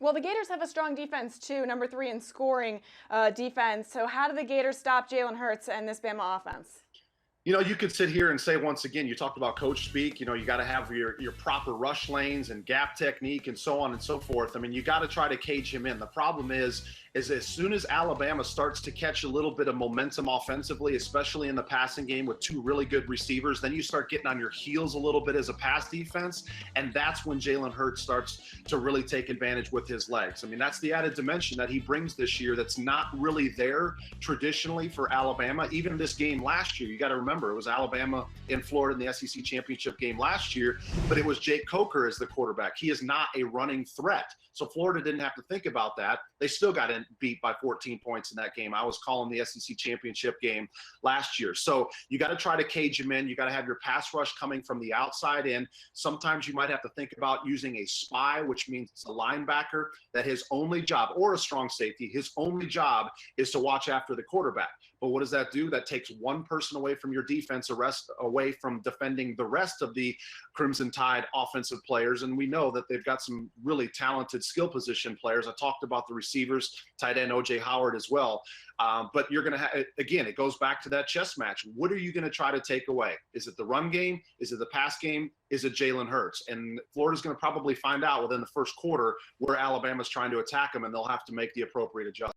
Well, the Gators have a strong defense too, number 3 in scoring defense. So how do the Gators stop Jalen Hurts and this Bama offense? You could sit here and say, once again, you talked about coach speak. You got to have your proper rush lanes and gap technique and so on and so forth. I mean, you got to try to cage him in. The problem is as soon as Alabama starts to catch a little bit of momentum offensively, especially in the passing game with two really good receivers, then you start getting on your heels a little bit as a pass defense. And that's when Jalen Hurts starts to really take advantage with his legs. I mean, that's the added dimension that he brings this year that's not really there traditionally for Alabama. Even this game last year, you got to remember, it was Alabama in Florida in the SEC championship game last year, but it was Jake Coker as the quarterback. He is not a running threat. So Florida didn't have to think about that. They still got beat by 14 points in that game. I was calling the SEC championship game last year. So you got to try to cage him in. You got to have your pass rush coming from the outside in. Sometimes you might have to think about using a spy, which means it's a linebacker that his only job, or a strong safety, his only job is to watch after the quarterback. But what does that do? That takes one person away from your defense, away from defending the rest of the Crimson Tide offensive players. And we know that they've got some really talented skill position players. I talked about the receivers, tight end O.J. Howard as well. But you're going to have, again, it goes back to that chess match. What are you going to try to take away? Is it the run game? Is it the pass game? Is it Jalen Hurts? And Florida's going to probably find out within the first quarter where Alabama's trying to attack them, and they'll have to make the appropriate adjustment.